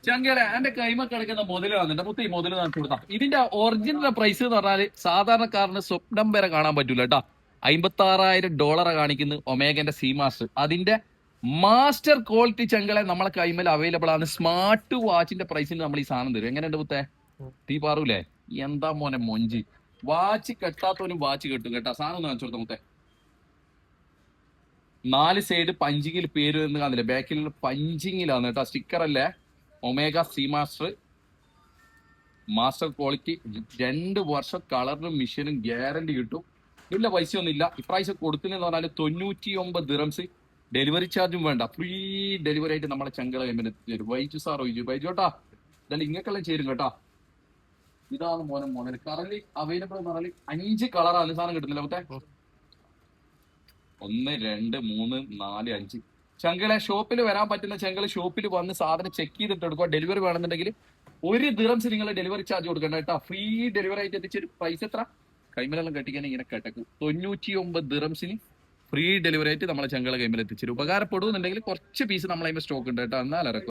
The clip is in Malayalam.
ചങ്കേടെ എന്റെ കൈമ കിടക്കുന്ന മുതല് വന്നിട്ട് മുത്ത ഈ മുതല് നമുക്ക് കൊടുത്താം. ഇതിന്റെ ഒറിജിനൽ പ്രൈസ് എന്ന് പറഞ്ഞാല് സാധാരണക്കാരന് സ്വപ്നം വരെ കാണാൻ പറ്റൂല കേട്ടോ. $56,000 കാണിക്കുന്നു ഒമേഗന്റെ സി മാസ്റ്റർ. അതിന്റെ മാസ്റ്റർ ക്വാളിറ്റി ചങ്കളെ നമ്മളെ കൈമൽ അവൈലബിൾ ആണ്. സ്മാർട്ട് വാച്ചിന്റെ പ്രൈസിന് നമ്മൾ ഈ സാധനം തരും. എങ്ങനെയുണ്ട് മുത്തേ? തീ പാറൂലേ? എന്താ മോനെ മൊഞ്ചി. വാച്ച് കെട്ടാത്തവനും വാച്ച് കെട്ടും കേട്ടാ. സാധനം ഒന്ന് കാണിച്ചു കൊടുത്ത മുത്തേ. 4 സൈഡ് പഞ്ചിങ്ങിൽ പേര് എന്ന് കാണില്ല. ബാക്കിലുള്ള പഞ്ചിങ്ങിലാണ് കേട്ടോ. സ്റ്റിക്കർ അല്ലേ. Omega C master master quality 2 വർഷം കളറിനും മിഷനും ഗ്യാരണ്ടി കിട്ടും. ഇല്ല പൈസ ഒന്നും ഇല്ല. ഇപ്രാവശ്യം കൊടുക്കുന്നതെന്ന് പറഞ്ഞാൽ 99 ദിറംസ്. ഡെലിവറി ചാർജും വേണ്ട. ഫ്രീ ഡെലിവറി ആയിട്ട് നമ്മളെ ചങ്കള തരും. വൈജു സാർ വൈജു കേട്ടാ. ഇതെല്ലാം ഇങ്ങക്കെല്ലാം ചേരും കേട്ടാ. ഇതാണ് മോനെ കറന്റ് അവൈലബിൾ എന്ന് പറഞ്ഞാൽ 5 കളറാണ് സാധനം കിട്ടുന്നില്ല മറ്റേ. 1 2 3 4 5 ചങ്കളെ ഷോപ്പിൽ വരാൻ പറ്റുന്ന ചങ്കള് ഷോപ്പിൽ വന്ന് സാധനം ചെക്ക് ചെയ്തിട്ട് എടുക്കുക. ഡെലിവറി വേണമെന്നുണ്ടെങ്കിൽ 1 ദിറംസ് നിങ്ങൾ ഡെലിവറി ചാർജ് കൊടുക്കണ്ട കേട്ടോ. ഫ്രീ ഡെലിവറി ആയിട്ട് എത്തിച്ചൊരു പ്രൈസ് എത്ര കൈമലെല്ലാം കെട്ടിക്കാൻ ഇങ്ങനെ കെട്ടക്കും. 99 ദിറംസിന് ഫ്രീ ഡെലിവറി ആയിട്ട് നമ്മളെ ചങ്കള കൈമൽ എത്തിച്ചൊരു ഉപകാരപ്പെടുന്നുണ്ടെങ്കിൽ കുറച്ച് പീസ് നമ്മളതിന്റെ സ്റ്റോക്ക് ഉണ്ട് കേട്ടോ. എന്നാൽ ഇറക്കും.